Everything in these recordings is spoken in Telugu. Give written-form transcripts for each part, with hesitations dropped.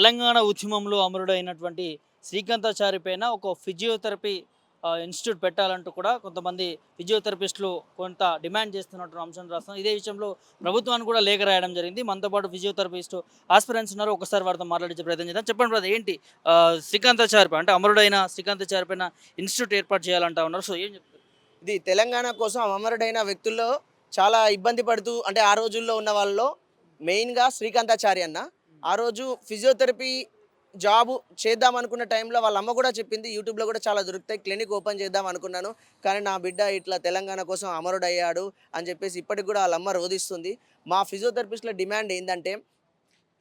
తెలంగాణ ఉద్యమంలో అమరుడైనటువంటి శ్రీకాంతాచారి పైన ఒక ఫిజియోథెరపీ ఇన్స్టిట్యూట్ పెట్టాలంటూ కూడా కొంతమంది ఫిజియోథెరపిస్టులు కొంత డిమాండ్ చేస్తున్నటువంటి అంశం రాస్తాం. ఇదే విషయంలో ప్రభుత్వానికి కూడా లేఖ రాయడం జరిగింది. మనతో పాటు ఫిజియోథెరపిస్ట్ ఆస్పిరెంట్స్ ఉన్నారు. ఒకసారి వారితో మాట్లాడించే ప్రయత్నం చేద్దాం. చెప్పండి బ్రదర్, ఏంటి శ్రీకాంతాచారి పై అంటే అమరుడైన శ్రీకాంతాచారి పైన ఇన్స్టిట్యూట్ ఏర్పాటు చేయాలంటా ఉన్నారు. సో ఏం చెప్తారు? ఇది తెలంగాణ కోసం అమరుడైన వ్యక్తుల్లో చాలా ఇబ్బంది పడుతూ అంటే ఆ రోజుల్లో ఉన్న వాళ్ళలో మెయిన్‌గా శ్రీకాంతాచారి అన్న. ఆ రోజు ఫిజియోథెరపీ జాబు చేద్దాం అనుకున్న టైంలో వాళ్ళ అమ్మ కూడా చెప్పింది. యూట్యూబ్‌లో కూడా చాలా దొరుకుతాయి. క్లినిక్ ఓపెన్ చేద్దాం అనుకున్నాను. కానీ నా బిడ్డ ఇట్లా తెలంగాణ కోసం అమరుడయ్యాడు అని చెప్పేసి ఇప్పటికి కూడా వాళ్ళ అమ్మ రోదిస్తుంది. మా ఫిజియోథెరపిస్ట్‌ల డిమాండ్ ఏందంటే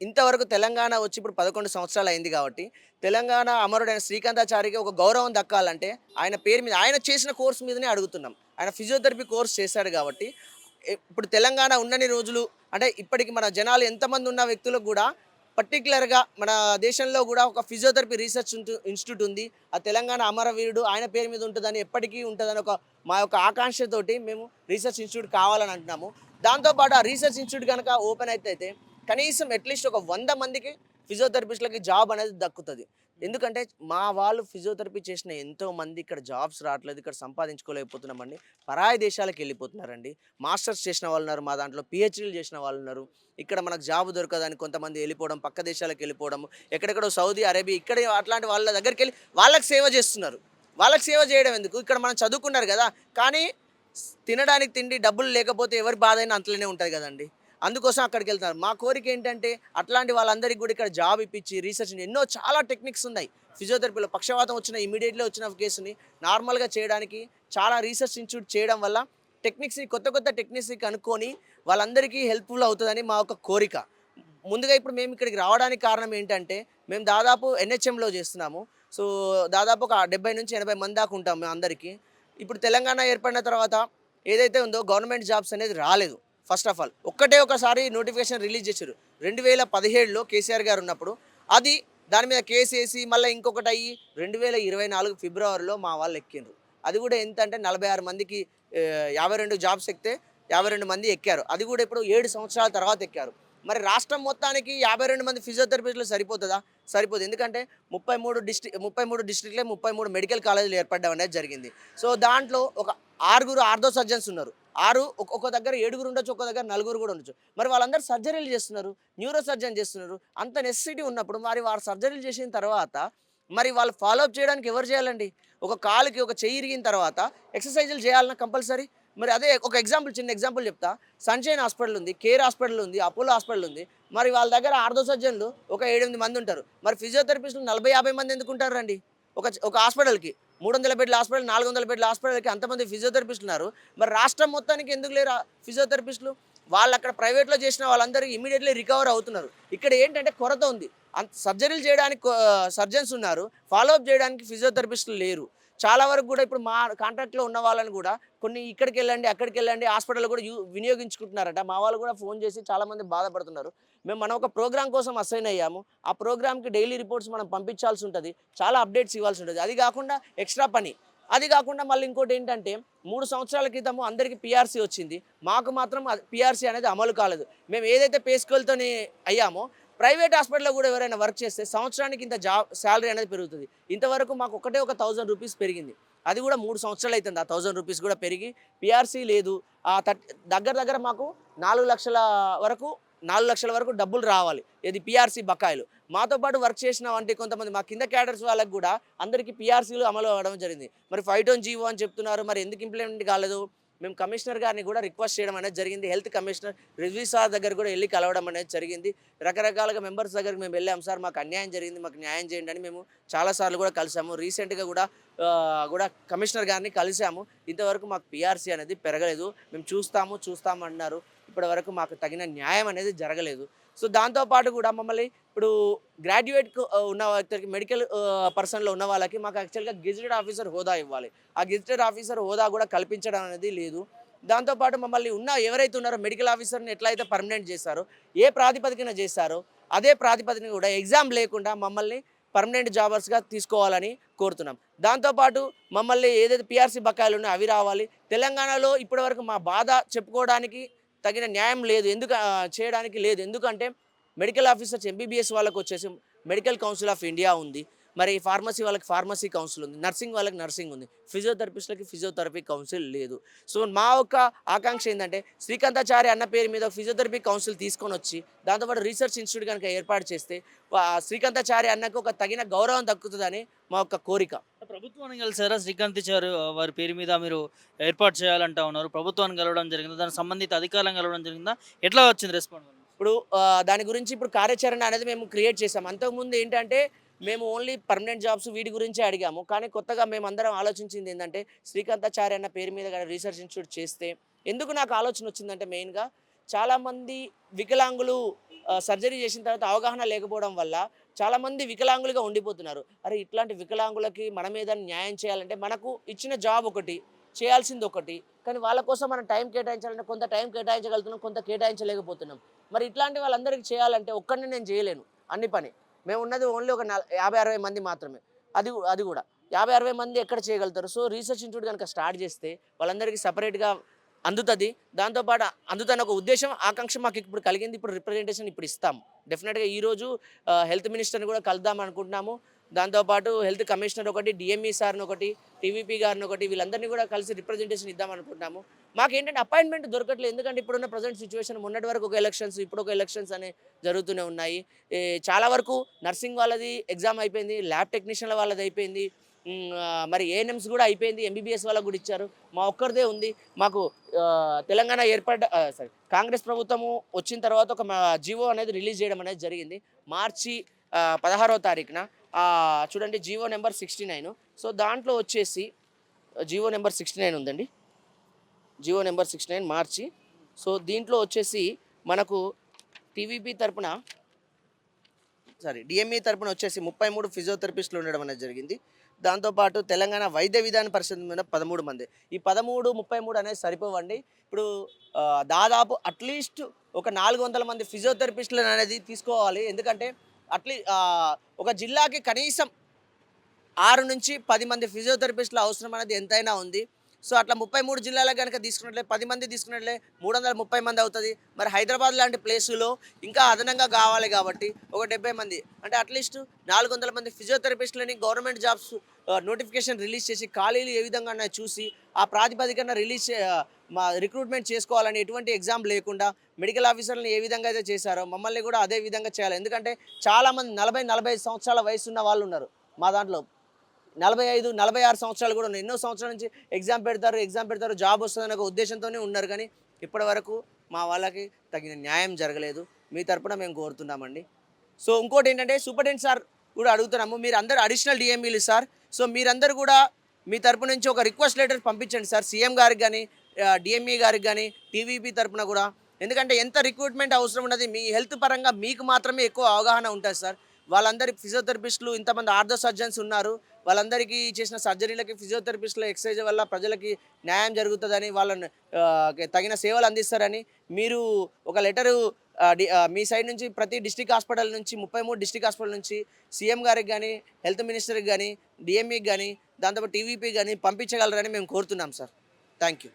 ఇంతవరకు తెలంగాణ వచ్చి ఇప్పుడు 11 సంవత్సరాలు అయింది కాబట్టి, తెలంగాణ అమరుడైన శ్రీకాంతాచారికి ఒక గౌరవం దక్కాలంటే, ఆయన పేరు మీద ఆయన చేసిన కోర్స్ మీదనే అడుగుతున్నాం. ఆయన ఫిజియోథెరపీ కోర్స్ చేశాడు కాబట్టి, ఇప్పుడు తెలంగాణ ఉన్నన్ని రోజులు అంటే ఇప్పటికి మన జనాలు ఎంతమంది ఉన్న వ్యక్తులకు గూడా పర్టిక్యులర్‌గా మన దేశంలో గూడా ఒక ఫిజియోథెరపీ రీసెర్చ్ ఇన్‌స్టిట్యూట్ ఉంది. ఆ తెలంగాణ అమరవీరుడు ఆయన పేరు మీద ఉంటదని, ఎప్పటికీ ఉంటదని మా యొక్క ఆకాంక్షతోటి మేము రీసెర్చ్ ఇన్‌స్టిట్యూట్ కావాలని అంటున్నాము. దాంతో పాటు ఆ రీసెర్చ్ ఇన్‌స్టిట్యూట్ గనక ఓపెన్ అయితే కనీసం అట్‌లీస్ట్ ఒక 100 మందికి ఫిజియోథెరపిస్ట్‌లకి జాబ్ అనేది దక్కుతది. ఎందుకంటే మా వాళ్ళు ఫిజియోథెరపీ చేసిన ఎంతో మంది ఇక్కడ జాబ్స్ రావట్లేదు. ఇక్కడ సంపాదించుకోలేకపోతున్నామండి. పరాయి దేశాలకెళ్ళిపోతున్నారండి. మాస్టర్స్ చేసిన వాళ్ళున్నారు మా దాంట్లో. పీహెచ్‌డీలు చేసిన వాళ్ళున్నారు. ఇక్కడ మనకు జాబ్ దొరకదని కొంతమంది వెళ్ళిపోవడం, పక్క దేశాలకెళ్ళిపోవడం, ఎక్కడెక్కడో సౌదీ అరేబియా ఇక్కడే అట్లాంటి వాళ్ళ దగ్గరికెళ్ళి వాళ్ళకి సేవ చేస్తున్నారు. వాళ్ళకి సేవ చేయడం ఎందుకు? ఇక్కడ మనం చదువుకున్నారు గదా! కానీ తినడానికి తిండి డబ్బులు లేకపోతే ఎవరి బాధైనా అంతలోనే ఉంటది గదండీ! అందుకోసం అక్కడికెళ్తున్నారు. మా కోరిక ఏంటంటే అట్లాంటి వాళ్ళందరికీ గూడా ఇక్కడ జాబ్ ఇప్పించి రీసెర్చ్ ఎన్నో చాలా టెక్నిక్స్ ఉన్నాయి. ఫిజియోథెరపీలో పక్షవాతం వచ్చిన ఇమ్మీడియేట్‌లీ వచ్చిన కేసుని నార్మల్‌గా చేయడానికి చాలా రీసెర్చ్ ఇన్‌స్టిట్యూట్ చేయడం వల్ల టెక్నిక్స్‌ని కొత్త కొత్త టెక్నిక్స్‌ని కనుక్కొని వాళ్ళందరికీ హెల్ప్‌ఫుల్ అవుతదని మా యొక్క కోరిక. ముందుగా ఇప్పుడు మేము ఇక్కడికి రావడానికి కారణం ఏంటంటే మేము దాదాపు ఎన్‌హెచ్‌ఎంలో చేస్తున్నాము. సో, దాదాపు ఒక 70-80 మంది దాకా ఉంటాం మేమందరికీ. ఇప్పుడు తెలంగాణ ఏర్పడిన తర్వాత ఏదైతే ఉందో గవర్నమెంట్ జాబ్స్ అనేది రాలేదు. ఫస్ట్ ఆఫ్ ఆల్ ఒక్కటే ఒకసారి నోటిఫికేషన్ రిలీజ్ చేశారు 2017లో కేసీఆర్ గారు ఉన్నప్పుడు. అది దాని మీద కేసేసి మళ్ళీ ఇంకొకటి అయ్యి 2024 ఫిబ్రవరిలో మా వాళ్ళు ఎక్కిండ్రు. అది కూడా ఎంత అంటే 46 మందికి 52 జాబ్స్ ఎక్కితే 52 మంది ఎక్కారు. అది కూడా ఇప్పుడు 7 సంవత్సరాల తర్వాత ఎక్కారు. మరి రాష్ట్రం మొత్తానికి 52 మంది ఫిజియోథెరపిస్టులు సరిపోతుందా? సరిపోదు. ఎందుకంటే 33 డిస్ట్రిక్ట్‌లే 33 మెడికల్ కాలేజీలు ఏర్పడడం అనేది జరిగింది. సో, దాంట్లో ఒక ఆరుగురు ఆర్థో సర్జన్స్ ఉన్నారు. ఒక్కొక్క దగ్గర 7గురు ఉండొచ్చు. ఒక్క దగ్గర నలుగురు కూడా ఉండొచ్చు. మరి వాళ్ళందరూ సర్జరీలు చేస్తున్నారు. న్యూరో సర్జన్ చేస్తున్నారు. అంత నెసెసిటీ ఉన్నప్పుడు మరి వారు సర్జరీలు చేసిన తర్వాత మరి వాళ్ళు ఫాలో అప్ చేయడానికి ఎవరు చేయాలండి? ఒక కాలుకి ఒక చెయ్యి ఇరిగిన తర్వాత ఎక్సర్‌సైజులు చేయాలన్నా కంపల్సరీ. మరి అదే ఒక చిన్న ఎగ్జాంపుల్ చెప్తా. సన్‌షైన్ హాస్పిటల్ ఉంది. కేర్ హాస్పిటల్ ఉంది. అపోలో హాస్పిటల్ ఉంది. మరి వాళ్ళ దగ్గర ఆర్థో సర్జన్‌లు ఒక 7, 8 మంది ఉంటారు. మరి ఫిజియోథెరపిస్టులు 40, 50 మంది ఎందుకు ఉంటారండి? ఒక హాస్పిటల్‌కి 300 బెడ్ల హాస్పిటల్, 400 బెడ్ల హాస్పిటల్‌కి అంతమంది ఫిజియోథెరపిస్టులు ఉన్నారు. మరి రాష్ట్రం మొత్తానికి ఎందుకు లేరు ఫిజియోథెరపిస్టులు? వాళ్ళు అక్కడ ప్రైవేట్‌లో చేసిన వాళ్ళందరూ ఇమ్మీడియేట్‌లీ రికవర్ అవుతున్నారు. ఇక్కడ ఏంటంటే కొరత ఉంది. సర్జరీలు చేయడానికి సర్జన్స్ ఉన్నారు. ఫాలో అప్ చేయడానికి ఫిజియోథెరపిస్టులు లేరు. చాలా వరకు కూడా ఇప్పుడు మా కాంట్రాక్ట్‌లో ఉన్న వాళ్ళని కూడా కొన్ని ఇక్కడికెళ్ళండి, అక్కడికెళ్ళండి హాస్పిటల్‌లో కూడా వినియోగించుకుంటున్నారట. మా వాళ్ళు కూడా ఫోన్ చేసి చాలామంది బాధపడుతున్నారు. మనం ఒక ప్రోగ్రామ్ కోసం అసైన్ అయ్యాము. ఆ ప్రోగ్రామ్‌కి డైలీ రిపోర్ట్స్ మనం పంపించాల్సి ఉంటది. చాలా అప్డేట్స్ ఇవ్వాల్సి ఉంటది. అది కాకుండా ఎక్స్‌ట్రా పని. అది కాకుండా మళ్ళీ ఇంకోటేంటంటే 3 సంవత్సరాల క్రితము అందరికి పీఆర్సీ వచ్చింది. మాకు మాత్రం పీఆర్సీ అనేది అమలు కాలేదు. మేము ఏదైతే పే స్కేల్‌తోని అయ్యామో ప్రైవేట్ హాస్పిటల్‌లో కూడా ఎవరైనా వర్క్ చేస్తే సంవత్సరానికి ఇంత సాలరీ అనేది పెరుగుతది. ఇంతవరకు మాకు ఒకటే ఒక ₹1000 పెరిగింది. అది కూడా 3 సంవత్సరాలు అయితుంది. ఆ ₹1000 కూడా పెరిగి పీఆర్సీ లేదు. దగ్గర దగ్గర మాకు 4,00,000 వరకు 4,00,000 వరకు డబ్బులు రావాలి. ఏది పీఆర్సీ బకాయిలు. మాతో పాటు వర్క్ చేసిన వంటి కొంతమంది మా కింద క్యాడర్స్ వాళ్ళకి కూడా అందరికీ పీఆర్సీలు అమలు అవ్వడం జరిగింది. మరి 5 టౌన్ జీవో అని చెప్తున్నారు. మరి ఎందుకు ఇంప్లిమెంట్ కాలేదు? మేము కమిషనర్ గారిని కూడా రిక్వెస్ట్ చేయడం అనేది జరిగింది. హెల్త్ కమిషనర్ రిజ్వీ సార్ దగ్గర కూడా వెళ్లి కలవడం అనేది జరిగింది. రకరకాలుగా మెంబర్స్ దగ్గరికి మేము వెళ్ళాం. సార్ మాకు అన్యాయం జరిగింది. మాకు న్యాయం చేయండి అని మేము చాలా సార్లు కూడా కలిసాము. రీసెంట్‌గా కూడా కమిషనర్ గారిని కలిసాము. ఇంతవరకు మాకు పీఆర్సీ అనేది పెరగలేదు. మేము చూస్తాము అన్నారు. ఇప్పటివరకు మాకు తగిన న్యాయం అనేది జరగలేదు. సో, దాంతో పాటు కూడా మమ్మల్ని ఇప్పుడు గ్రాడ్యుయేట్‌కు ఉన్న వ్యక్తులకి మెడికల్ పర్సన్‌లో ఉన్న వాళ్ళకి మాకు యాక్చువల్‌గా గెజిటెడ్ ఆఫీసర్ హోదా ఇవ్వాలి. ఆ గెజిటెడ్ ఆఫీసర్ హోదా కూడా కల్పించడం అనేది లేదు. దాంతో పాటు మమ్మల్ని ఎవరైతే ఉన్నారో మెడికల్ ఆఫీసర్‌ని ఎట్లయితే పర్మనెంట్ చేశారో, ఏ ప్రాతిపదికన చేశారో అదే ప్రాతిపదికన కూడా ఎగ్జామ్ లేకుండా మమ్మల్ని పర్మనెంట్ జాబర్స్‌గా తీసుకోవాలని కోరుతున్నాం. దాంతో పాటు మమ్మల్ని ఏదైతే పీఆర్సీ బకాయిలు ఉన్నాయో అవి రావాలి. తెలంగాణలో ఇప్పటివరకు మా బాధ చెప్పుకోవడానికి తగిన న్యాయం లేదు. చేయడానికి లేదు. ఎందుకంటే మెడికల్ ఆఫీసర్స్ ఎంబీబీఎస్ వాళ్ళకొచ్చేసి మెడికల్ కౌన్సిల్ ఆఫ్ ఇండియా ఉంది, మరి ఫార్మసీ వాళ్ళకి ఫార్మసీ కౌన్సిల్ ఉంది, నర్సింగ్ వాళ్ళకి నర్సింగ్ ఉంది, ఫిజియోథెరపిస్ట్లకి ఫిజియోథెరపీ కౌన్సిల్ లేదు. సో మా యొక్క ఆకాంక్ష ఏంటంటే శ్రీకాంతాచారి అన్న పేరు మీద ఫిజియోథెరపీ కౌన్సిల్ తీసుకొని వచ్చి దాంతోపాటు రీసెర్చ్ ఇన్స్టిట్యూట్ కనుక ఏర్పాటు చేస్తే శ్రీకాంతాచారి అన్నకు ఒక తగిన గౌరవం దక్కుతుందని మా యొక్క కోరిక. ప్రభుత్వాన్ని కలిసారా? శ్రీకాంతాచారి వారి పేరు మీద మీరు ఏర్పాటు చేయాలంటా ఉన్నారు. ప్రభుత్వాన్ని కలవడం జరిగిందా? దానికి సంబంధిత అధికారులను కలవడం జరిగిందా? ఎట్లా వచ్చింది రెస్పాన్స్? ఇప్పుడు దాని గురించి ఇప్పుడు కార్యాచరణ అనేది మేము క్రియేట్ చేసాం. అంతకుముందు ఏంటంటే మేము ఓన్లీ పర్మనెంట్ జాబ్స్ వీటి గురించే అడిగాము. కానీ కొత్తగా మేమందరం ఆలోచించింది ఏంటంటే శ్రీకాంతాచారి అన్న పేరు మీద కానీ రీసెర్చ్ ఇన్స్టిట్యూట్ చేస్తే, ఎందుకు నాకు ఆలోచన వచ్చిందంటే మెయిన్గా చాలామంది వికలాంగులు సర్జరీ చేసిన తర్వాత అవగాహన లేకపోవడం వల్ల చాలామంది వికలాంగులుగా ఉండిపోతున్నారు. అరే ఇట్లాంటి వికలాంగులకి మన మీద న్యాయం చేయాలంటే మనకు ఇచ్చిన జాబ్ ఒకటి, చేయాల్సింది ఒకటి, కానీ వాళ్ళ కోసం మనం టైం కేటాయించాలంటే కొంత టైం కేటాయించగలుగుతున్నాం, కొంత కేటాయించలేకపోతున్నాం. మరి ఇట్లాంటి వాళ్ళందరికీ చేయాలంటే ఒక్కడిని నేను చేయలేను అన్ని పని. మేము ఉన్నది ఓన్లీ ఒక 50-60 మంది మాత్రమే. అది కూడా 50-60 మంది ఎక్కడ చేయగలుగుతారు? సో రీసెర్చ్ ఇన్స్టిట్యూట్ కనుక స్టార్ట్ చేస్తే వాళ్ళందరికీ సపరేట్గా అందుతుంది. దాంతోపాటు అందుతున్న ఒక ఉద్దేశం, ఆకాంక్ష మాకు ఇప్పుడు కలిగింది. ఇప్పుడు రిప్రజెంటేషన్ ఇప్పుడు ఇస్తాము. డెఫినెట్గా ఈరోజు హెల్త్ మినిస్టర్ని కూడా కలుద్దాం అనుకుంటున్నాము. దాంతోపాటు హెల్త్ కమిషనర్ ఒకటి, డిఎంఈ సార్ని ఒకటి, టీవీపీ గారిని ఒకటి, వీళ్ళందరినీ కూడా కలిసి రిప్రజెంటేషన్ ఇద్దాం అనుకుంటున్నాము. మాకేంటంటే అపాయింట్మెంట్ దొరకట్లేదు. ఎందుకంటే ఇప్పుడున్న ప్రజెంట్ సిచ్యువేషన్, మొన్నటి వరకు ఒక ఎలక్షన్స్, ఇప్పుడు ఒక ఎలక్షన్స్ అనే జరుగుతూనే ఉన్నాయి. చాలా వరకు నర్సింగ్ వాళ్ళది ఎగ్జామ్ అయిపోయింది, ల్యాబ్ టెక్నీషియన్ల వాళ్ళది అయిపోయింది, మరి ఏఎన్ఎంస్ కూడా అయిపోయింది, ఎంబీబీఎస్ వాళ్ళకు కూడా ఇచ్చారు. మా ఒక్కరిదే ఉంది. మాకు తెలంగాణ కాంగ్రెస్ ప్రభుత్వము వచ్చిన తర్వాత ఒక జీవో అనేది రిలీజ్ చేయడం అనేది జరిగింది మార్చి 16వ తారీఖున. చూడండి జీవో నెంబర్ 69. సో దాంట్లో వచ్చేసి జీవో నెంబర్ 69 ఉందండి, జీవో నెంబర్ 69 మార్చి. సో దీంట్లో వచ్చేసి మనకు టీవీపీ తరపున డిఎంఈ తరపున వచ్చేసి 33 ఫిజియోథెరపిస్టులు ఉండడం అనేది జరిగింది. దాంతోపాటు తెలంగాణ వైద్య విధాన పరిషత్ మీద 13 మంది. ఈ 13, 33 అనేది సరిపోవండి. ఇప్పుడు దాదాపు అట్లీస్ట్ ఒక 400 మంది ఫిజియోథెరపిస్టులను అనేది తీసుకోవాలి. ఎందుకంటే ఒక జిల్లాకి కనీసం 6 నుంచి 10 మంది ఫిజియోథెరపిస్టుల అవసరం అనేది ఎంతైనా ఉంది. సో అట్లా 33 జిల్లాలకు కనుక తీసుకున్నట్లే 10 మంది తీసుకున్నట్లే 330 మంది అవుతుంది. మరి హైదరాబాద్ లాంటి ప్లేసులో ఇంకా అదనంగా కావాలి కాబట్టి ఒక 70 మంది, అంటే అట్లీస్ట్ 400 మంది ఫిజియోథెరపిస్టులని గవర్నమెంట్ జాబ్స్ నోటిఫికేషన్ రిలీజ్ చేసి ఖాళీలు ఏ విధంగా చూసి ఆ ప్రాతిపదికన మా రిక్రూట్మెంట్ చేసుకోవాలని, ఎటువంటి ఎగ్జామ్ లేకుండా మెడికల్ ఆఫీసర్లను ఏ విధంగా అయితే చేశారో మమ్మల్ని కూడా అదే విధంగా చేయాలి. ఎందుకంటే చాలామంది 40-45 సంవత్సరాల వయసు ఉన్న వాళ్ళు ఉన్నారు మా దాంట్లో. 45-46 సంవత్సరాలు కూడా ఉన్నాయి. ఎన్నో సంవత్సరాల నుంచి ఎగ్జామ్ పెడతారు, జాబ్ వస్తుందనే ఒక ఉద్దేశంతోనే ఉన్నారు. కానీ ఇప్పటి వరకు మా వాళ్ళకి తగిన న్యాయం జరగలేదు. మీ తరపున మేము కోరుతున్నామండి. సో ఇంకోటి ఏంటంటే సూపరింటెండెంట్ సార్ కూడా అడుగుతున్నాము, మీరు అందరు అడిషనల్ డిఎంఈలు సార్. సో మీరందరూ కూడా మీ తరపు నుంచి ఒక రిక్వెస్ట్ లెటర్ పంపించండి సార్, సీఎం గారికి కానీ, డిఎంఈ గారికి కానీ, టీవీపీ తరపున కూడా. ఎందుకంటే ఎంత రిక్రూట్మెంట్ అవసరం ఉన్నది, మీ హెల్త్ పరంగా మీకు మాత్రమే ఎక్కువ అవగాహన ఉంటుంది సార్. వాళ్ళందరి ఫిజియోథెరపిస్టులు, ఇంతమంది ఆర్థో సర్జన్స్ ఉన్నారు, వాళ్ళందరికీ చేసిన సర్జరీలకి ఫిజియోథెరపిస్టుల ఎక్సర్సైజ్ వల్ల ప్రజలకి న్యాయం జరుగుతుందని, వాళ్ళని తగిన సేవలు అందిస్తారని మీరు ఒక లెటరు మీ సైడ్ నుంచి ప్రతి డిస్ట్రిక్ట్ హాస్పిటల్ నుంచి 33 డిస్ట్రిక్ట్ హాస్పిటల్ నుంచి సీఎం గారికి కానీ, హెల్త్ మినిస్టర్కి కానీ, డిఎంఈకి కానీ, దాంతోపాటు టీవీపీ కానీ పంపించగలరని మేము కోరుతున్నాం సార్. Thank you.